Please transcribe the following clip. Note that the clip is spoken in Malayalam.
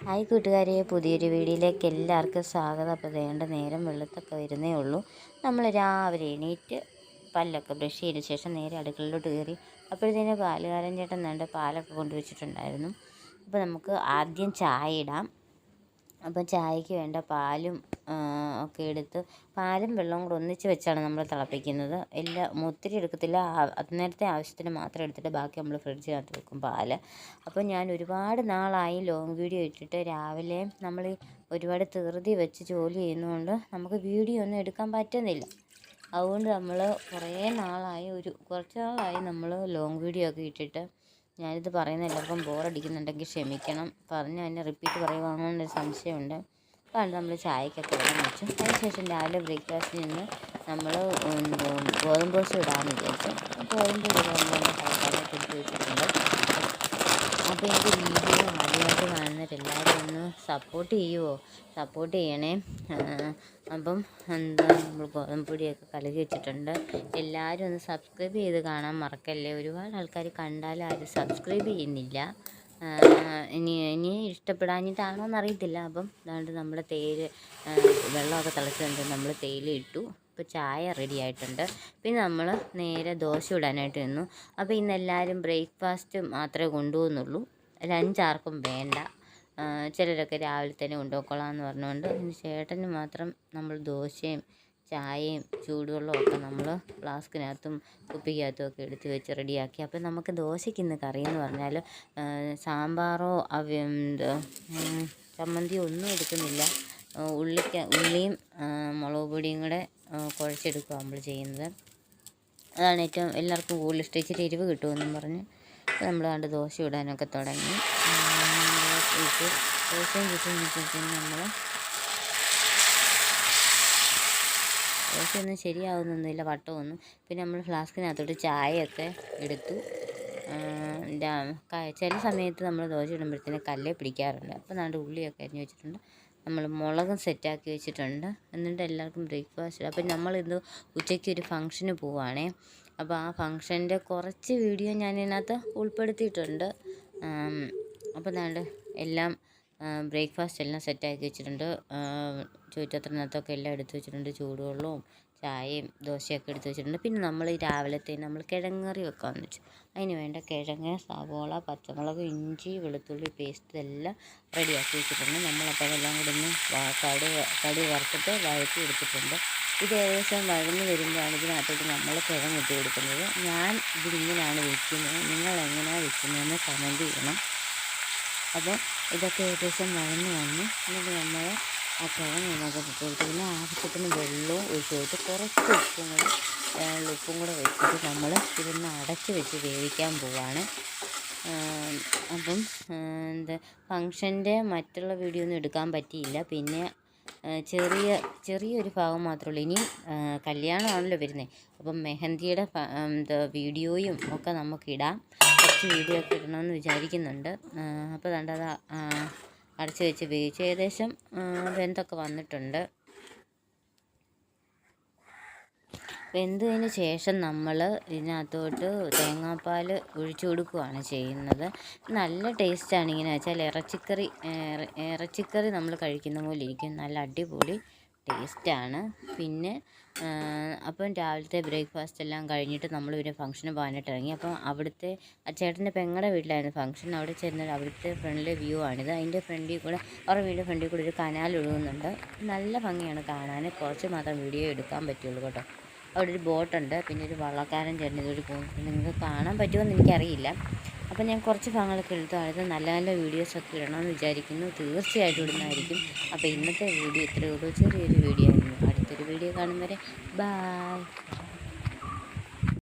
ഹായ് കൂട്ടുകാരെ, പുതിയൊരു വീഡിയോയിലേക്ക് എല്ലാവർക്കും സ്വാഗതം. അപ്പോൾ വേണ്ട നേരം വെളുത്തൊക്കെ വരുന്നേ ഉള്ളൂ. നമ്മൾ രാവിലെ എണീറ്റ് പല്ലൊക്കെ ബ്രഷ് ചെയ്ത ശേഷം നേരെ അടുക്കളയിലോട്ട് കയറി. അപ്പോഴത്തേന് പാലുകാരൻ ചേട്ടൻ വേണ്ട പാലൊക്കെ കൊണ്ടുവച്ചിട്ടുണ്ടായിരുന്നു. അപ്പോൾ നമുക്ക് ആദ്യം ചായ ഇടാം. അപ്പം ചായക്ക് വേണ്ട പാലും ഒക്കെ എടുത്ത് പാലും വെള്ളവും കൂടെ ഒന്നിച്ച് വെച്ചാണ് നമ്മൾ തിളപ്പിക്കുന്നത്. ഒത്തിരി എടുക്കത്തില്ല, നേരത്തെ ആവശ്യത്തിന് മാത്രം എടുത്തിട്ട് ബാക്കി നമ്മൾ ഫ്രിഡ്ജിനകത്ത് വെക്കും പാല്. അപ്പോൾ ഞാൻ ഒരുപാട് നാളായി ലോങ് വീഡിയോ ഇട്ടിട്ട്. രാവിലെ നമ്മൾ ഒരുപാട് ധൃതി വെച്ച് ജോലി ചെയ്യുന്നതുകൊണ്ട് നമുക്ക് വീഡിയോ ഒന്നും എടുക്കാൻ പറ്റുന്നില്ല. അതുകൊണ്ട് നമ്മൾ കുറച്ച് നാളായി നമ്മൾ ലോങ് വീഡിയോ ഒക്കെ ഇട്ടിട്ട്. ഞാനിത് പറയുന്ന എല്ലാവർക്കും ബോറടിക്കുന്നുണ്ടെങ്കിൽ ക്ഷമിക്കണം. പറഞ്ഞ് അതിനെ റിപ്പീറ്റ് പറയുവാണെന്നൊരു സംശയമുണ്ട്. അപ്പോൾ നമ്മൾ ചായക്കൊക്കെ വെള്ളം വെച്ചു. അതിനുശേഷം രാവിലെ ബ്രേക്ക്ഫാസ്റ്റിൽ നിന്ന് നമ്മൾ ഗോതമ്പ് ദോശ ഇടാമെന്ന് വിചാരിച്ചു. ഗോതമ്പ് കളക്കാനായിട്ട് എടുത്ത് വെച്ചിട്ടുണ്ട്. അപ്പോൾ എനിക്ക് വീഡിയോ ആദ്യമായിട്ട് കാണുന്നവരെല്ലാവരും ഒന്ന് സപ്പോർട്ട് ചെയ്യണേ. അപ്പം നമ്മൾ ഗോതമ്പ് പൊടിയൊക്കെ കലക്കി വെച്ചിട്ടുണ്ട്. എല്ലാവരും ഒന്ന് സബ്സ്ക്രൈബ് ചെയ്ത് കാണാൻ മറക്കല്ലേ. ഒരുപാട് ആൾക്കാർ കണ്ടാലും ആരും സബ്സ്ക്രൈബ് ചെയ്യുന്നില്ല. ഇനി ഇഷ്ടപ്പെടാഞ്ഞിട്ടാണോ എന്നറിയത്തില്ല. അപ്പം അതുകൊണ്ട് നമ്മൾ വെള്ളമൊക്കെ തിളച്ച് നമ്മൾ തേയില ഇട്ടു. ഇപ്പോൾ ചായ റെഡി ആയിട്ടുണ്ട്. പിന്നെ നമ്മൾ നേരെ ദോശ ഇടാനായിട്ട് നിന്നു. അപ്പോൾ ഇന്നെല്ലാവരും ബ്രേക്ക്ഫാസ്റ്റ് മാത്രമേ കൊണ്ടുപോകുന്നുള്ളൂ, ലഞ്ച് ആർക്കും വേണ്ട. ചിലരൊക്കെ രാവിലെ തന്നെ കൊണ്ടുപോയിക്കോളാമെന്ന് പറഞ്ഞുകൊണ്ട് ചേട്ടന് മാത്രം നമ്മൾ ദോശയും ചായയും ചൂടുവെള്ളവും ഒക്കെ നമ്മൾ ഫ്ലാസ്കിനകത്തും കുപ്പിക്കകത്തും ഒക്കെ എടുത്ത് വെച്ച് റെഡിയാക്കി. അപ്പോൾ നമുക്ക് ദോശയ്ക്ക് ഇന്ന് കറിയെന്ന് പറഞ്ഞാൽ സാമ്പാറോ ചമ്മന്തിയോ ഒന്നും എടുക്കുന്നില്ല. ഉള്ളിയും മുളക് പൊടിയും കൂടെ കുഴച്ചെടുക്കുക നമ്മൾ ചെയ്യുന്നത്. അതാണ് ഏറ്റവും എല്ലാവർക്കും കൂടുതൽ ഇഷ്ടം. ഇച്ചിരി എരിവ് കിട്ടുമെന്നും പറഞ്ഞ് നമ്മൾ കണ്ട് ദോശ ഇടാനൊക്കെ തുടങ്ങി. ദോശയും ചുറ്റും നമ്മൾ ദോശയൊന്നും ശരിയാവുന്നൊന്നുമില്ല, വട്ടമൊന്നും. പിന്നെ നമ്മൾ ഫ്ലാസ്കിനകത്തോട്ട് ചായയൊക്കെ എടുത്തു. ചില സമയത്ത് നമ്മൾ ദോശ ഇടുമ്പോഴത്തേന് കല്ലേ പിടിക്കാറുണ്ട്. അപ്പോൾ നമ്മുടെ ഉള്ളിയൊക്കെ അരിഞ്ഞ് വെച്ചിട്ടുണ്ട്. നമ്മൾ മുളകും സെറ്റാക്കി വെച്ചിട്ടുണ്ട്. എന്നിട്ട് എല്ലാവർക്കും ബ്രേക്ക്ഫാസ്റ്റ്. അപ്പം നമ്മളിന്ന് ഉച്ചയ്ക്ക് ഒരു ഫംഗ്ഷന് പോവുകയാണേ. അപ്പോൾ ആ ഫംഗ്ഷൻ്റെ കുറച്ച് വീഡിയോ ഞാൻ ഇതിനകത്ത് ഉൾപ്പെടുത്തിയിട്ടുണ്ട്. അപ്പോൾ എല്ലാം ബ്രേക്ക്ഫാസ്റ്റ് എല്ലാം സെറ്റാക്കി വെച്ചിട്ടുണ്ട്. ചോറ്റത്രനകത്തൊക്കെ എല്ലാം എടുത്ത് വെച്ചിട്ടുണ്ട്. ചൂടുവെള്ളവും ചായയും ദോശയൊക്കെ എടുത്ത് വെച്ചിട്ടുണ്ട്. പിന്നെ നമ്മൾ രാവിലത്തെ നമ്മൾ കിഴങ്ങ് കറി വെക്കാമെന്ന് വെച്ചു. അതിന് വേണ്ട കിഴങ്ങ്, സവോള, പച്ചമുളക്, ഇഞ്ചി, വെളുത്തുള്ളി പേസ്റ്റ് ഇതെല്ലാം റെഡിയാക്കി വെച്ചിട്ടുണ്ട്. നമ്മളപ്പോൾ അതെല്ലാം കൂടി ഒന്ന് കടുക് വറുത്തിട്ട് വഴറ്റി എടുത്തിട്ടുണ്ട്. ഇത് ഏകദേശം വഴന്ന് വരുമ്പോഴാണ് ഇതിനകത്തോട്ട് നമ്മൾ കിഴങ്ങ് ഇട്ട് കൊടുക്കുന്നത്. ഞാൻ ഇതിങ്ങനെയാണ് വെക്കുന്നത്. നിങ്ങൾ എങ്ങനെയാണ് വെക്കുന്നതെന്ന് കമൻറ്റ് ചെയ്യണം. അപ്പോൾ ഇതൊക്കെ ഏകദേശം വഴന്ന് വന്ന് എന്നിട്ട് നമ്മൾ ആ കിഴങ്ങ് ഇതിനകത്ത് ഇട്ട് കൊടുത്ത് പിന്നെ ആവശ്യത്തിന് വെള്ളവും ഒഴിച്ച് കൊടുത്ത് കുറച്ച് ഉപ്പും കൂടെ വെച്ചിട്ട് നമ്മൾ ഇതൊന്ന് അടച്ച് വെച്ച് വേവിക്കാൻ പോവാണ്. അപ്പം ഫംഗ്ഷൻ്റെ മറ്റുള്ള വീഡിയോ ഒന്നും എടുക്കാൻ പറ്റിയില്ല. പിന്നെ ചെറിയൊരു ഭാഗം മാത്രമേ ഉള്ളൂ. ഇനി കല്യാണമാണല്ലോ വരുന്നത്. അപ്പം മെഹന്തിയുടെ വീഡിയോയും ഒക്കെ നമുക്കിടാം. കുറച്ച് വീഡിയോ ഒക്കെ ഇടണമെന്ന് വിചാരിക്കുന്നുണ്ട്. അപ്പോൾ അത് അടച്ച് വെച്ച് വേവിച്ച് ഏകദേശം വെന്തൊക്കെ വന്നിട്ടുണ്ട്. വെന്തതിന് ശേഷം നമ്മൾ ഇതിനകത്തോട്ട് തേങ്ങാപ്പാൽ ഒഴിച്ചു കൊടുക്കുകയാണ് ചെയ്യുന്നത്. നല്ല ടേസ്റ്റാണ്. ഇങ്ങനെ വെച്ചാൽ ഇറച്ചിക്കറി നമ്മൾ കഴിക്കുന്ന പോലെ ഇരിക്കും. നല്ല അടിപൊളി ടേസ്റ്റാണ്. പിന്നെ അപ്പം രാവിലത്തെ ബ്രേക്ക്ഫാസ്റ്റ് എല്ലാം കഴിഞ്ഞിട്ട് നമ്മൾ പിന്നെ ഫംഗ്ഷന് പോകാനായിട്ട് ഇറങ്ങി. അപ്പം അവിടുത്തെ ചേട്ടൻ്റെ പെങ്ങളുടെ വീട്ടിലായിരുന്നു ഫംഗ്ഷൻ. അവിടെ ചെന്നാൽ അവിടുത്തെ ഫ്രണ്ടിലെ വ്യൂ ആണിത്. അതിൻ്റെ അവരുടെ വീടിൻ്റെ ഫ്രണ്ടിൽ കൂടെ ഒരു കനാൽ ഒഴുകുന്നുണ്ട്. നല്ല ഭംഗിയാണ് കാണാൻ. കുറച്ച് മാത്രം വീഡിയോ എടുക്കാൻ പറ്റുള്ളൂ കേട്ടോ. അവിടെ ഒരു ബോട്ടുണ്ട്. പിന്നെ ഒരു വള്ളക്കാരൻ ചേട്ടൻ ഇതൊരു നിങ്ങൾക്ക് കാണാൻ പറ്റുമെന്ന് എനിക്കറിയില്ല. അപ്പം ഞാൻ കുറച്ച് ഭാഗങ്ങളൊക്കെ എടുത്ത് നല്ല നല്ല വീഡിയോസൊക്കെ ഇടണമെന്ന് വിചാരിക്കുന്നു. തീർച്ചയായിട്ടും ഇടുന്നതായിരിക്കും. അപ്പോൾ ഇന്നത്തെ വീഡിയോ ഇത്രയേ ഉള്ളൂ. ചെറിയൊരു വീഡിയോ ആയിരുന്നു. അടുത്തൊരു വീഡിയോ കാണും വരെ ബൈ.